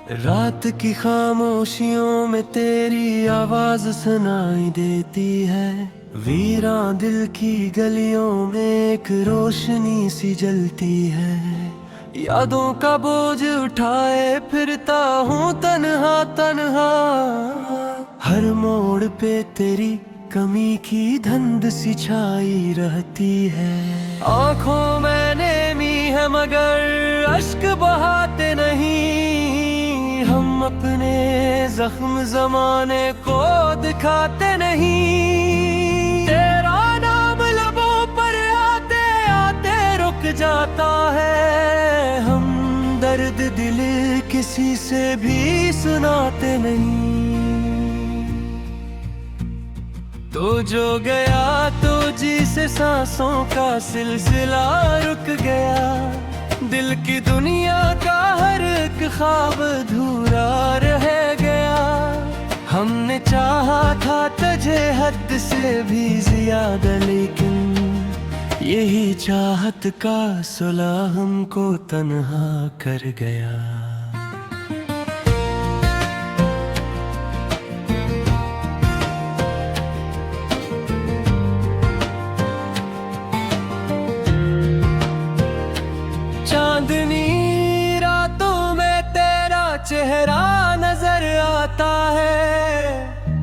रात की खामोशियों में तेरी आवाज सुनाई देती है। वीरान दिल की गलियों में एक रोशनी सी जलती है। यादों का बोझ उठाए फिरता हूँ तन्हा तन्हा। हर मोड़ पे तेरी कमी की धुंध सी छाई रहती है। आंखों में नेमी है मगर अश्क बहाते नहीं। हम अपने जख्म जमाने को दिखाते नहीं। तेरा नाम लबों पर आते आते रुक जाता है। हम दर्द दिल किसी से भी सुनाते नहीं। तो जो गया तो जी से सांसों का सिलसिला रुक गया। दिल की दुनिया का हर एक ख्वाब अधूरा रह गया। हमने चाहा था तुझे हद से भी ज्यादा, लेकिन यही चाहत का सुला हमको तन्हा कर गया। चांदनी रातों में तेरा चेहरा नजर आता है।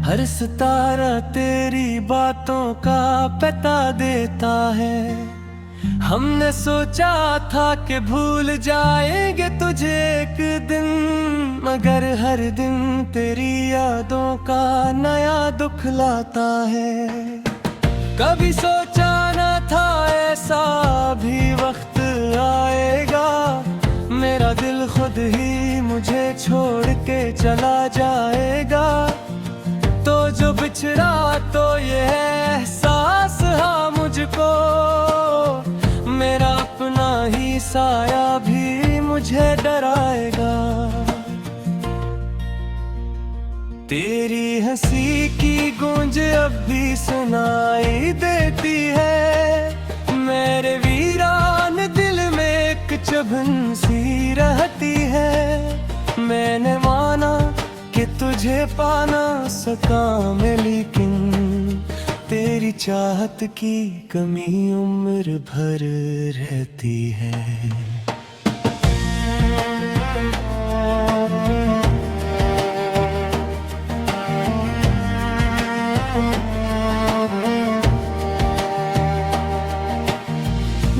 हर सितारा तेरी बातों का पता देता है। हमने सोचा था कि भूल जाएंगे तुझे एक दिन, मगर हर दिन तेरी यादों का नया दुख लाता है। कभी सोचा न था ऐसा भी वक्त आएगा। मेरा दिल खुद ही मुझे छोड़ के चला जाएगा। तो जो बिछड़ा तो ये एहसास हा मुझको, मेरा अपना ही साया भी मुझे डराएगा। तेरी हंसी की गूंज अब भी सुनाई देती है। मेरे वीरान दिल में एक चुभन सी रहती है। मैंने माना कि तुझे पाना सका मैं, लेकिन तेरी चाहत की कमी उम्र भर रहती है।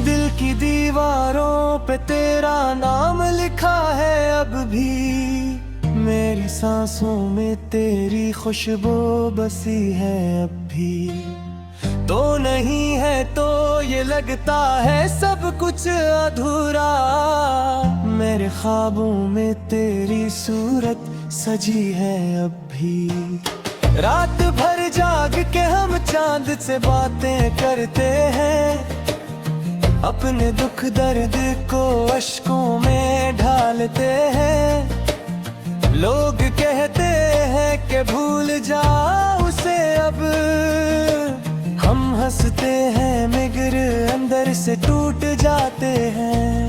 दिल की दीवारों पे तेरा नाम लिखा है अब भी। मेरी सांसों में तेरी खुशबू बसी है अब भी। तो नहीं है तो ये लगता है सब कुछ अधूरा। मेरे ख्वाबों में तेरी सूरत सजी है अब भी। रात भर जाग के हम चांद से बातें करते हैं। अपने दुख दर्द को अश्कों में ढालते हैं। लोग कहते हैं कि भूल जा उसे अब। हम हंसते हैं मगर अंदर से टूट जाते हैं।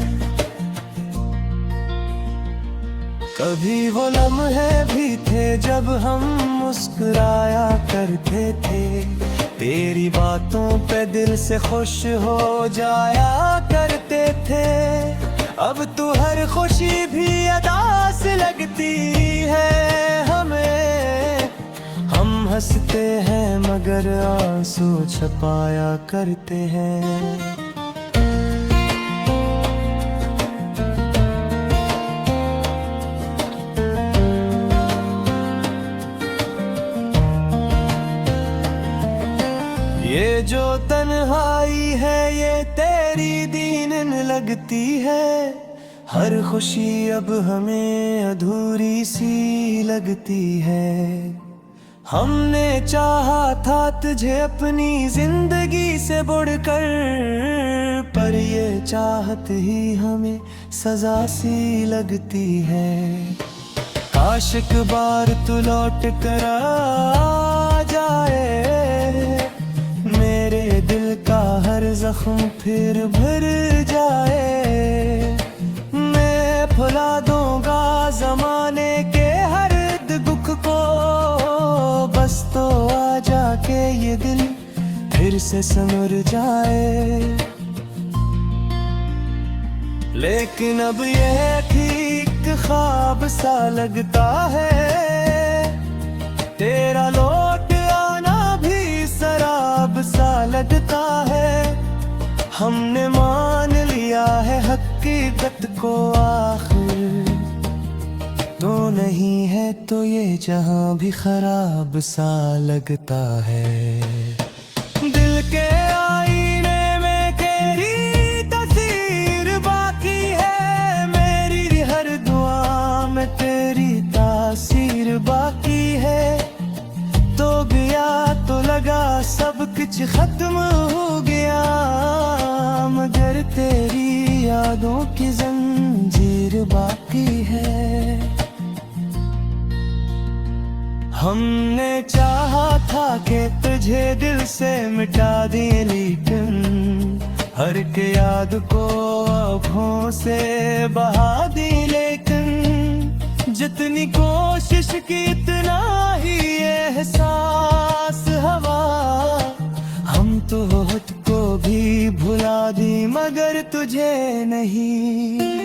कभी वो लम्हे भी थे जब हम मुस्कुराया करते थे। तेरी बातों पे दिल से खुश हो जाया करते थे। अब तू हर खुशी भी अदास लगती है हमें। हम हंसते हैं मगर आंसू छपाया करते हैं। ये जो तन्हाई है ये तेरी दीन लगती है। हर खुशी अब हमें अधूरी सी लगती है। हमने चाहा था तुझे अपनी जिंदगी से बढ़कर, पर ये चाहत ही हमें सजा सी लगती है। काश एक बार तू लौट कर आ जाए। मेरे दिल का हर जख्म फिर भर जाए। मैं भुला दूंगा जमाने से संवर जाए। लेकिन अब ये ठीक ख्वाब सा लगता है, तेरा लौट आना भी शराब सा लगता है। हमने मान लिया है हकीकत को आखिर, तो नहीं है तो ये जहां भी खराब सा लगता है। दिल के आईने में तेरी तस्वीर बाकी है, मेरी हर दुआ में तेरी तासीर बाकी है। तो गया तो लगा सब कुछ खत्म हो गया, मगर तेरी यादों की जंजीर बाकी है। हमने चाहा था कि तुझे दिल से मिटा दिए, लेकिन हर के याद को आँखों से बहा दी। लेकिन जितनी कोशिश की इतना ही एहसास हवा, हम तो खुद को भी भुला दी मगर तुझे नहीं।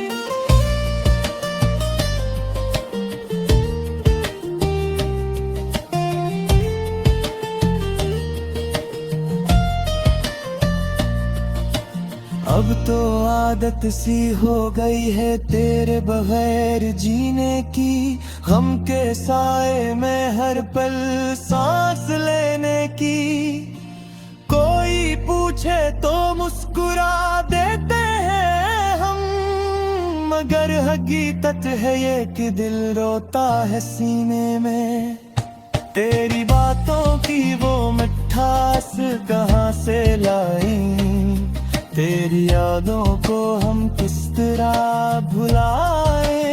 अब तो आदत सी हो गई है तेरे बगैर जीने की, गम के साए में हर पल सांस लेने की। कोई पूछे तो मुस्कुरा देते हैं हम, मगर हकीकत है ये कि दिल रोता है सीने में। तेरी बातों की वो मिठास कहाँ से लाई, तेरी यादों को हम किस तरह भुलाए।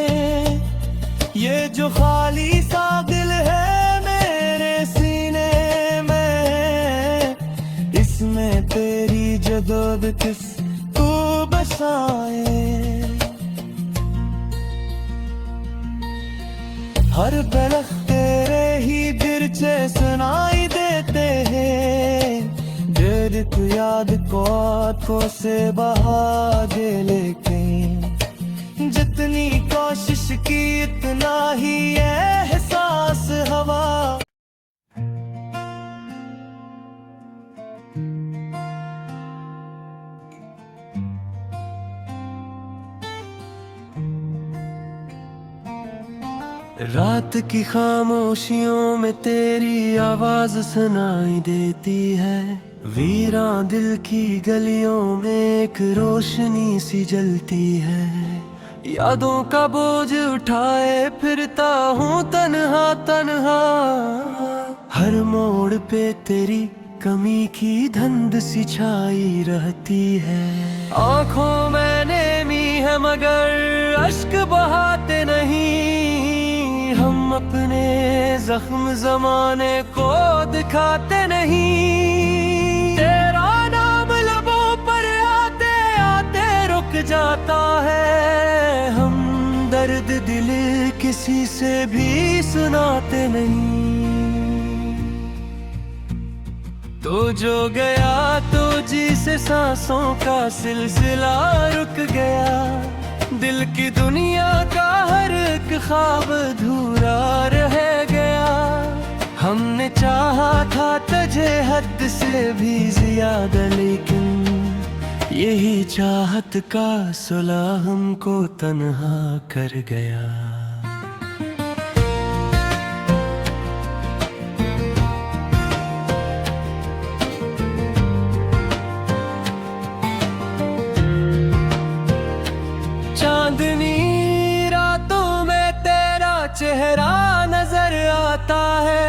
ये जो खाली सा दिल है मेरे सीने में, इसमें तेरी जदोद किस को बसाए। हर पलक तेरे ही गिरचे सुनाई देते हैं, तू याद को आँखों से बहा दे। लेकिन जितनी कोशिश की इतना ही एहसास हवा। रात की खामोशियों में तेरी आवाज सुनाई देती है, वीरा दिल की गलियों में एक रोशनी सी जलती है। यादों का बोझ उठाए फिरता हूँ तन्हा तन्हा, हर मोड़ पे तेरी कमी की धुंध सी छाई रहती है। आँखों में नेमी है मगर अश्क बहाते नहीं, हम अपने जख्म जमाने को दिखाते नहीं। तेरा नाम लबों पर आते आते रुक जाता है, हम दर्द दिल किसी से भी सुनाते नहीं। तो जो गया तो जी से सांसों का सिलसिला रुक गया, दिल की दुनिया का हर एक ख्वाब अधूरा रह गया। हमने चाहा था तुझे हद से भी ज्यादा, लेकिन यही चाहत का सुला हमको तन्हा कर गया। चांदनी रातों में तेरा चेहरा नजर आता है,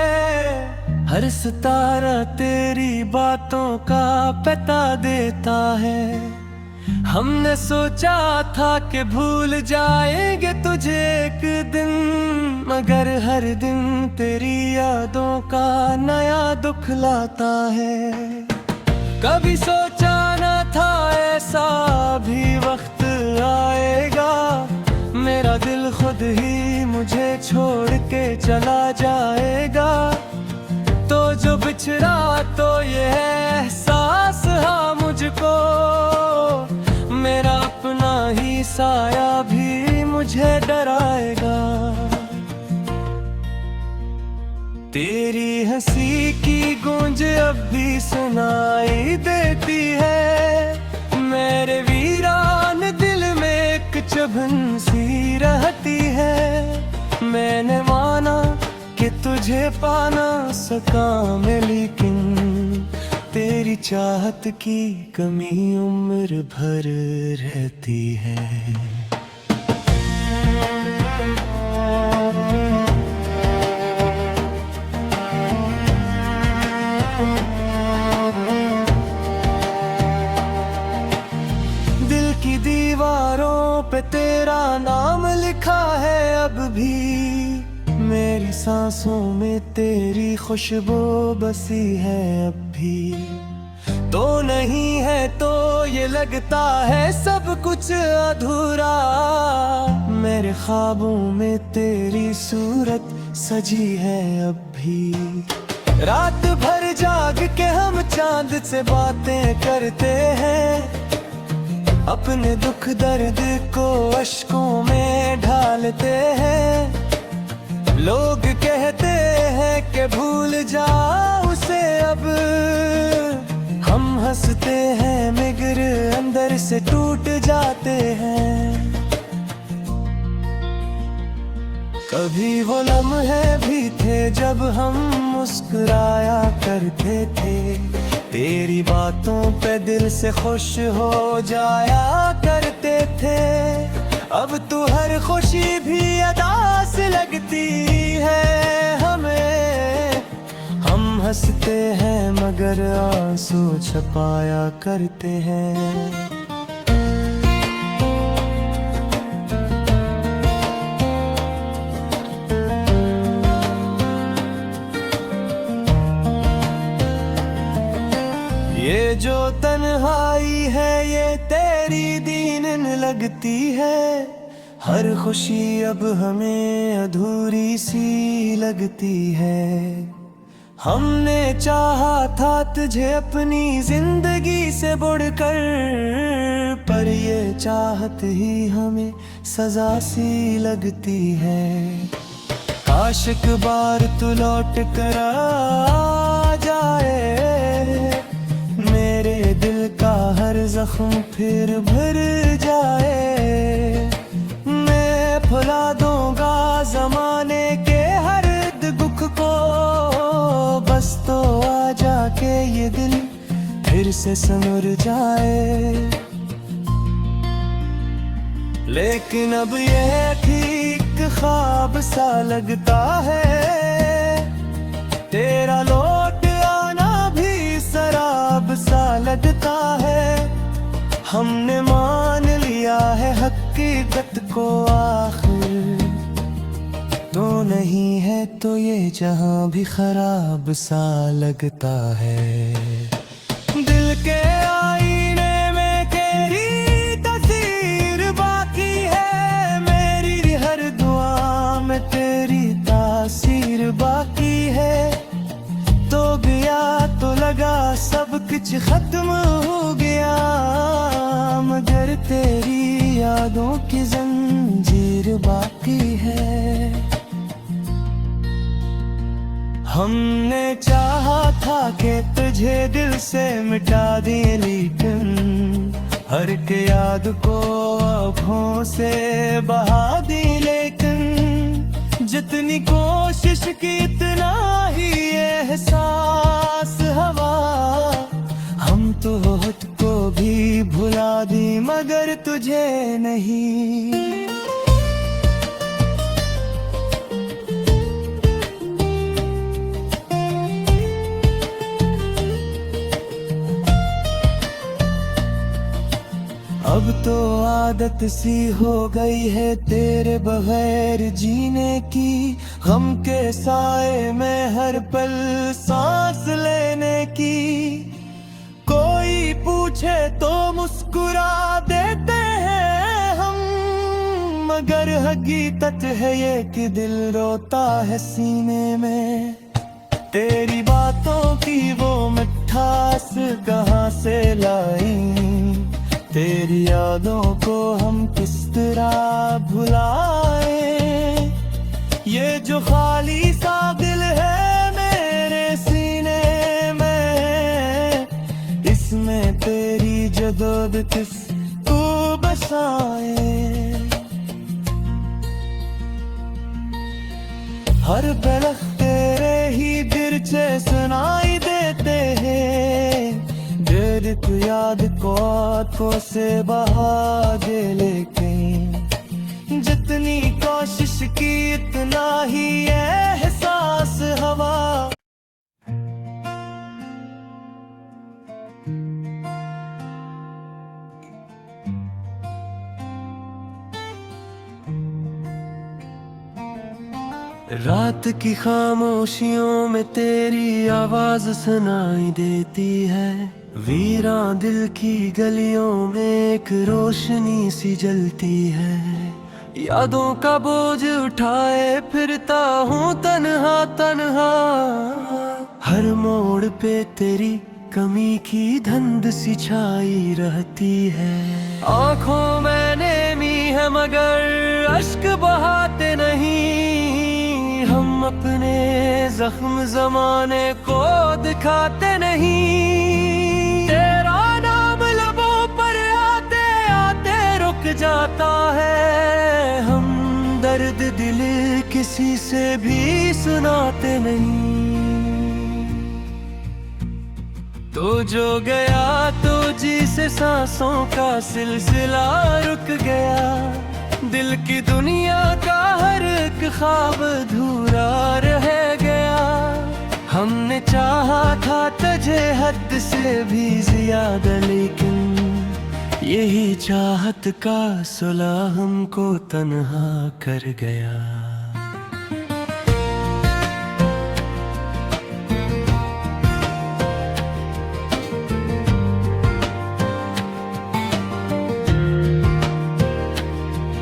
हर सितारा तेरी बातों का पता देता है। हमने सोचा था कि भूल जाएंगे तुझे एक दिन, मगर हर दिन तेरी यादों का नया दुख लाता है। कभी सोचा न था ऐसा भी वक्त आएगा, मेरा दिल खुद ही मुझे छोड़ के चला जाएगा। तो जो बिछड़ा तो ये एहसास तन्हा मुझको, मेरा अपना ही साया भी मुझे डराएगा। तेरी हंसी की गूंज अब भी सुनाई देती है, मेरे वीरान दिल में एक चुभन सी रहती है। मैंने माना कि तुझे पाना सका मैं, लेकिन तेरी चाहत की कमी उम्र भर रहती है। दिल की दीवारों पे तेरा नाम लिखा है अब भी, मेरी सांसों में तेरी खुशबू बसी है अब भी। तो नहीं है तो ये लगता है सब कुछ अधूरा, मेरे ख्वाबों में तेरी सूरत सजी है अब भी। रात भर जाग के हम चांद से बातें करते हैं, अपने दुख दर्द को अश्कों में ढालते हैं। लोग कहते हैं कि भूल जा उसे अब, हम हंसते हैं मगर अंदर से टूट जाते हैं। कभी वो लम्हे भी थे जब हम मुस्कुराया करते थे, तेरी बातों पे दिल से खुश हो जाया करते थे। अब तू हर खुशी भी अदास लगती है हमें, हम हंसते हैं मगर आंसू छुपाया करते हैं। ये जो तन्हाई है ये तेरी दीन लगती है, हर खुशी अब हमें अधूरी सी लगती है। हमने चाहा था तुझे अपनी जिंदगी से बढ़कर, पर ये चाहत ही हमें सजा सी लगती है। काश एक बार तू लौट कर आ जाए, मेरे दिल का हर जख्म फिर भर जाए। मैं भुला दूंगा जमाने के हर दुख को, बस तो आ जाके ये दिल फिर से संवर जाए। लेकिन अब ये ठीक ख्वाब सा लगता है, तेरा लौट आना भी शराब सा लगता है। हमने मान लिया है हकीकत को आखिर, तो नहीं है तो ये जहां भी खराब सा लगता है। दिल के आईने में तेरी तस्वीर बाकी है, मेरी हर दुआ में तेरी तासीर बाकी है। तो गया तो लगा सब कुछ खत्म हो गया, मगर तेरी यादों की जंजीर बाकी है। हमने चाहा था कि तुझे दिल से मिटा दें, लेकिन हर के याद को आँखों से बहा दी। लेकिन जितनी कोशिश की इतना ही एहसास हवा, हम तो खुद को भी भुला दी मगर तुझे नहीं। अब तो आदत सी हो गई है तेरे बगैर जीने की, गम के साए में हर पल सांस लेने की। कोई पूछे तो मुस्कुरा देते हैं हम, मगर हकीकत है ये कि दिल रोता है सीने में। तेरी बातों की वो मिठास कहाँ से लाई, तेरी यादों को हम किस तरह भुलाए। ये जो खाली सा दिल है मेरे सीने में, इसमें तेरी जदोद किस तू बसाए। हर पलक तेरे ही दिलचे सुनाई देते हैं, दिल को याद को आंखों से बहा दे, लेकिन जितनी कोशिश की इतना ही एहसास हवा। रात की खामोशियों में तेरी आवाज सुनाई देती है, वीरान दिल की गलियों में एक रोशनी सी जलती है। यादों का बोझ उठाए फिरता हूँ तन्हा तन्हा, हर मोड़ पे तेरी कमी की धुंध सी छाई रहती है। आंखों में नेमी है मगर अश्क बहाते नहीं, हम अपने जख्म जमाने को दिखाते नहीं। तेरा नाम लबों पर आते आते रुक जाता है, हम दर्द दिल किसी से भी सुनाते नहीं। तो जो गया तो जी से सांसों का सिलसिला रुक गया, दिल की दुनिया का हर एक ख्वाब अधूरा रह गया। हमने चाहा था तुझे हद से भी ज्यादा, लेकिन यही चाहत का सिला हमको तन्हा कर गया।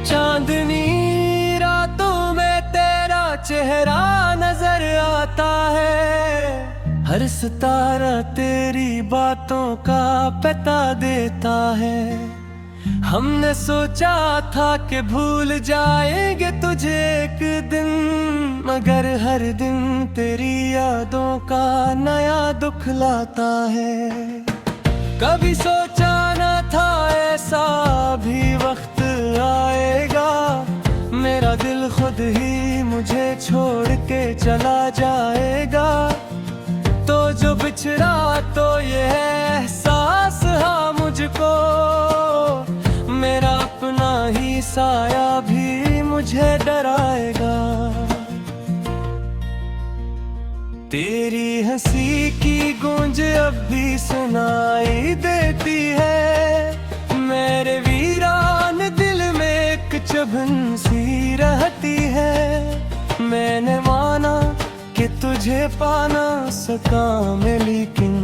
चांदनी रातों में तेरा चेहरा नजर आता है, हर सितारा तेरी बातों का पता देता है। हमने सोचा था कि भूल जाएंगे तुझे एक दिन, मगर हर दिन तेरी यादों का नया दुख लाता है। कभी सोचा न था ऐसा भी वक्त आएगा, मेरा दिल खुद ही मुझे छोड़ के चला जाएगा। तो जो बिछड़ा तो ये एहसास हा मुझको, मेरा अपना ही साया भी मुझे डराएगा। तेरी हंसी की गूंज अब भी सुनाई देती है, मेरे वीरान दिल में एक चुभन सी रहती है। मैंने माना कि तुझे पाना सका मैं, लेकिन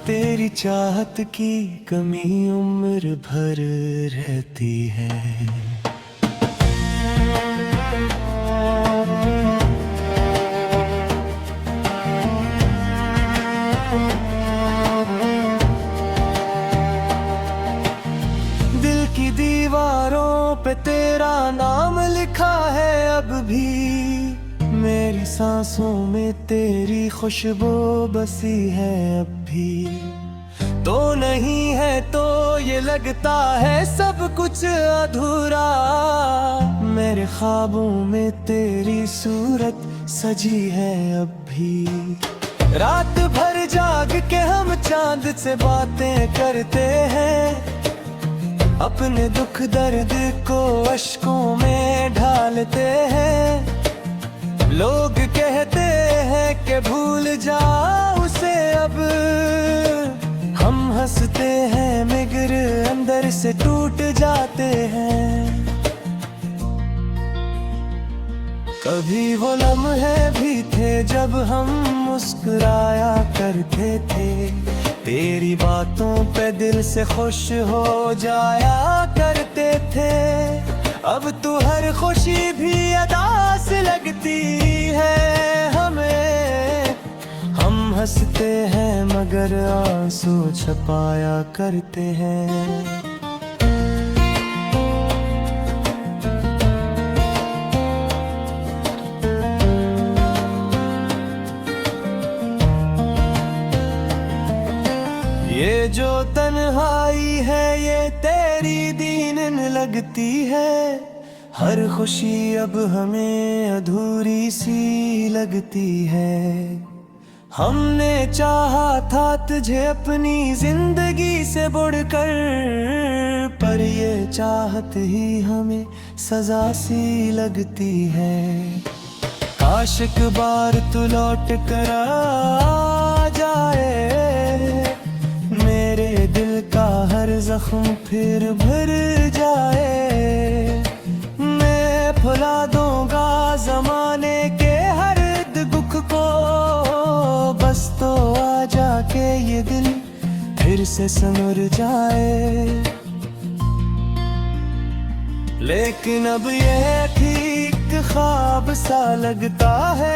तेरी चाहत की कमी उम्र भर रहती है। दिल की दीवारों पे तेरा नाम लिखा है अब भी, मेरी सांसों में तेरी खुशबू बसी है अब भी। तो नहीं है तो ये लगता है सब कुछ अधूरा, मेरे ख्वाबों में तेरी सूरत सजी है अब भी। रात भर जाग के हम चांद से बातें करते हैं, अपने दुख दर्द को अश्कों में ढालते हैं। लोग कहते हैं कि भूल जा उसे अब, हम हंसते हैं मगर अंदर से टूट जाते हैं। कभी वो लम्हे भी थे जब हम मुस्कुराया करते थे, तेरी बातों पे दिल से खुश हो जाया करते थे। अब तो हर खुशी भी अदास लगती है हमें, हम हंसते हैं मगर आंसू छपाया करते हैं। ये जो तन्हाई है ये तेरी दीन लगती है, हर खुशी अब हमें अधूरी सी लगती है। हमने चाहा था तुझे अपनी जिंदगी से बढ़कर, पर ये चाहत ही हमें सजा सी लगती है। काश एक बार तू लौट कर आ जाए, मेरे दिल का हर जख्म फिर भर जाए। मैं भुला दूंगा जमाने के हर दुख को, बस तो आ जाके ये दिल फिर से संवर जाए। लेकिन अब ये ठीक ख्वाब सा लगता है,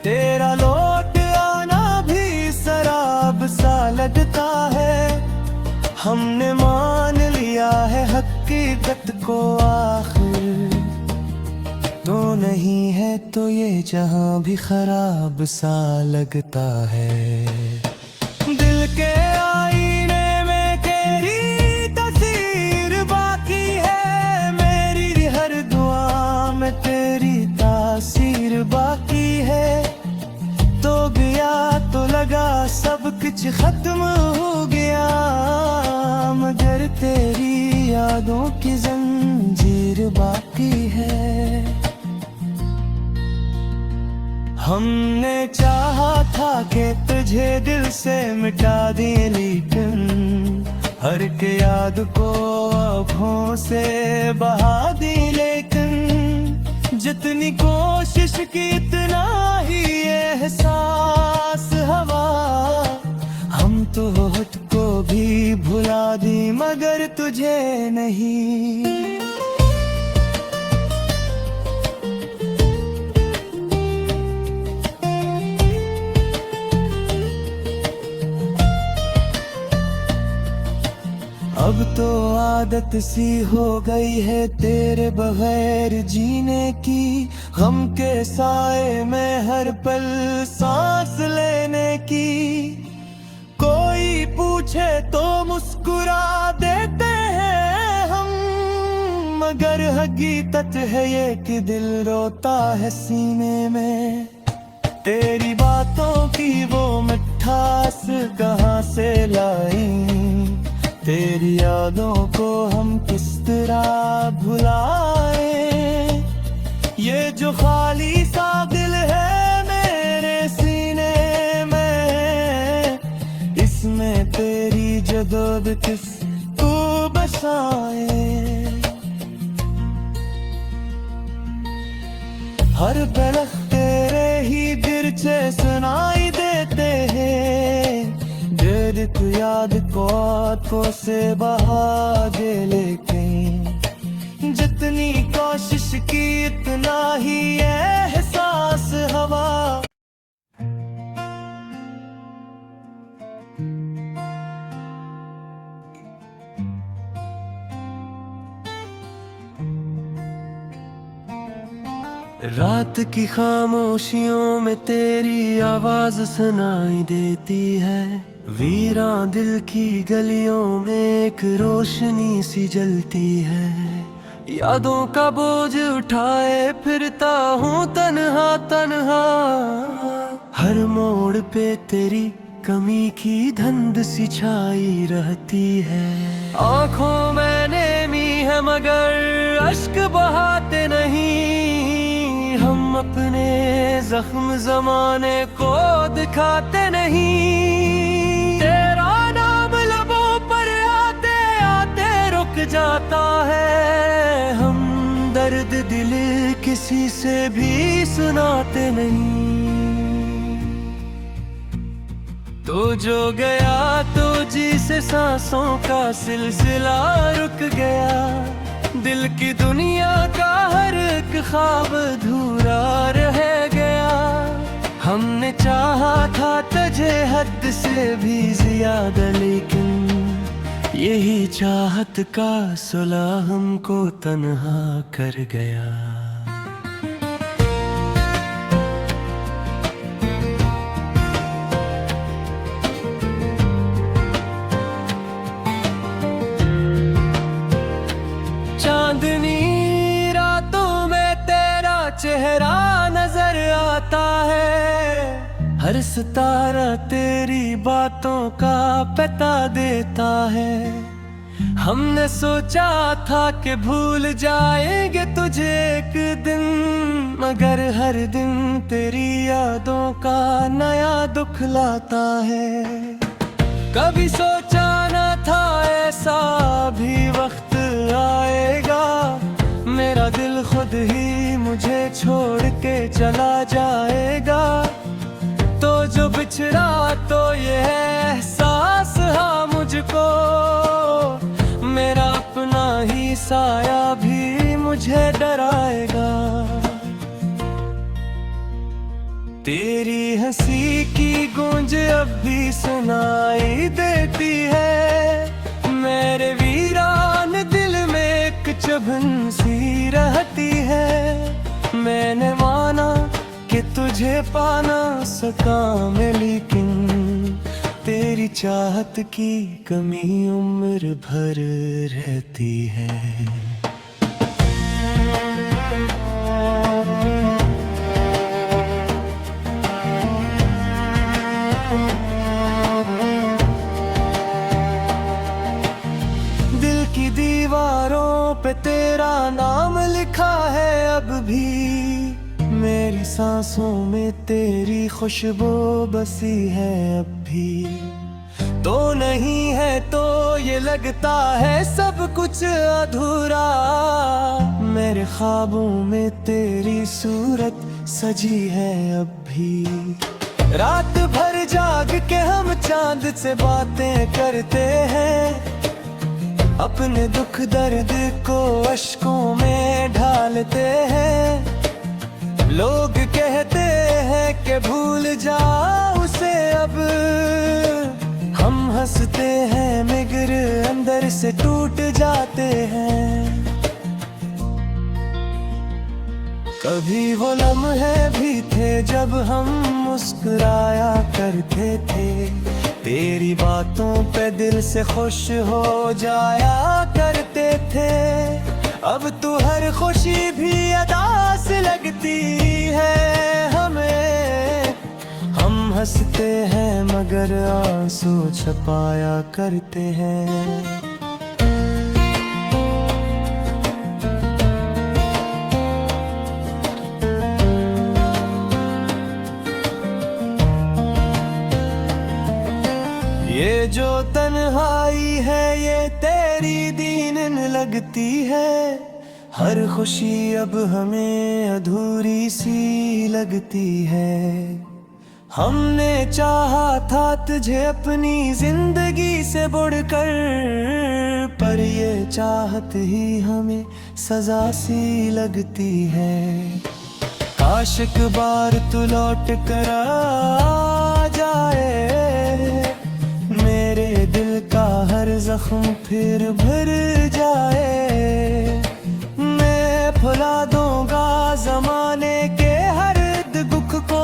तेरा लौट आना भी शराब सा लगता है। हमने मान लिया है हकीकत को आखिर, तो नहीं है तो ये जहां भी खराब सा लगता है। दिल के आईने में तेरी तस्वीर बाकी है, मेरी हर दुआ में तेरी तासीर बाकी है। तो गया तो लगा सब कुछ खत्म हो गया, मगर तेरी यादों की जंजीर बाकी है। हमने चाहा था कि तुझे दिल से मिटा दें, लेकिन हर के याद को आँखों से बहा दी। लेकिन जितनी कोशिश की इतना ही एहसास हवा, हम तो खुद को भी भुला दी मगर तुझे नहीं। अब तो आदत सी हो गई है तेरे बगैर जीने की, गम के साए में हर पल सांस लेने की। कोई पूछे तो मुस्कुरा देते हैं हम, मगर हकीकत है ये कि दिल रोता है सीने में। तेरी बातों की वो मिठास कहाँ से लाई, तेरी यादों को हम किस तरह भुलाए। ये जो खाली सा दिल है मेरे सीने में, इसमें तेरी जदोद किस को बसाए। हर पलक तेरे ही गिरचे सुनाई देते हैं, तू याद को आंखों से बहा दे। लेकिन जितनी कोशिश की इतना ही एहसास हवा। रात की खामोशियों में तेरी आवाज सुनाई देती है, वीरान दिल की गलियों में एक रोशनी सी जलती है। यादों का बोझ उठाए फिरता हूँ तन्हा तन्हा, हर मोड़ पे तेरी कमी की धुंध सी छाई रहती है। आँखों में नेमी है मगर अश्क बहाते नहीं, हम अपने जख्म जमाने को दिखाते नहीं। तेरा नाम लबों पर आते आते रुक जाता है, हम दर्द दिल किसी से भी सुनाते नहीं। तो जो गया तो जी से सांसों का सिलसिला रुक गया, दिल की दुनिया का हर एक ख्वाब अधूरा रह गया। हमने चाह हद से भी ज्यादा, लेकिन यही चाहत का सुलह हमको तन्हा कर गया। चांदनी रातों में तेरा चेहरा नजर आता है, हर सितारा तेरी बातों का पता देता है। हमने सोचा था कि भूल जाएंगे तुझे एक दिन, मगर हर दिन तेरी यादों का नया दुख लाता है। कभी सोचा न था ऐसा भी वक्त आएगा, मेरा दिल खुद ही मुझे छोड़ के चला जाएगा। तो जो बिछड़ा तो ये एहसास हा मुझको, मेरा अपना ही साया भी मुझे डराएगा। तेरी हंसी की गूंज अब भी सुनाई देती है, मेरे वीरान दिल में एक चुभन सी रहती है। मैंने माना कि तुझे पाना सका मैं, लेकिन तेरी चाहत की कमी उम्र भर रहती है। दिल की दीवारों पे तेरा नाम लिखा है अब भी, मेरी सांसों में तेरी खुशबू बसी है अब भी। तो नहीं है तो ये लगता है सब कुछ अधूरा, मेरे ख्वाबों में तेरी सूरत सजी है अब भी। रात भर जाग के हम चांद से बातें करते हैं, अपने दुख दर्द को अश्कों में ढालते हैं। लोग कहते हैं कि भूल जा उसे अब, हम हंसते हैं मगर अंदर से टूट जाते हैं। कभी वो लम्हे भी थे जब हम मुस्कुराया करते थे, तेरी बातों पे दिल से खुश हो जाया करते थे। अब तू हर खुशी भी अदास लगती है हमें, हम हंसते हैं मगर आंसू छुपाया करते हैं। ये जो तन्हाई है ये तेरी दीन लगती है, हर खुशी अब हमें अधूरी सी लगती है। हमने चाहा था तुझे अपनी जिंदगी से बढ़कर, पर ये चाहत ही हमें सजा सी लगती है। काश एक बार तू लौट कर आ जाए, मेरे दिल का हर जख्म फिर भर जाए। मैं भुला दूंगा जमाने के हर दुख को,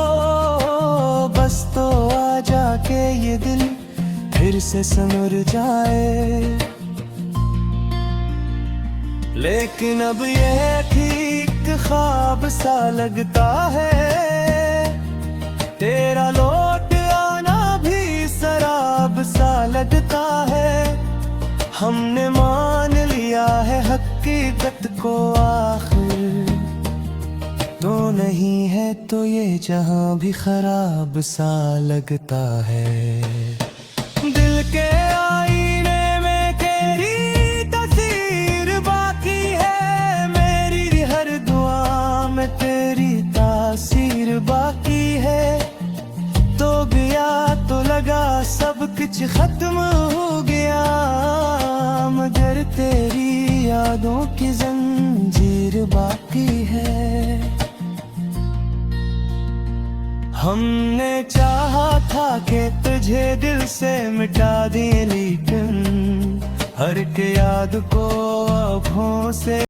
बस तो आ जाके ये दिल फिर से संवर जाए। लेकिन अब ये ठीक ख्वाब सा लगता है, तेरा लौट आना भी शराब सा लगता है। हमने मान लिया है हकीकत को आखिर, तो नहीं है तो ये जहां भी खराब सा लगता है। दिल के आईने में तेरी तस्वीर बाकी है, मेरी हर दुआ में तेरी तासीर बाकी है। तो गया तो लगा सब कुछ खत्म हो गया, मगर तेरी यादों की जंजीर बाकी है। हमने चाहा था था कि तुझे दिल से मिटा दिए, लेकिन हर एक याद को आँखों से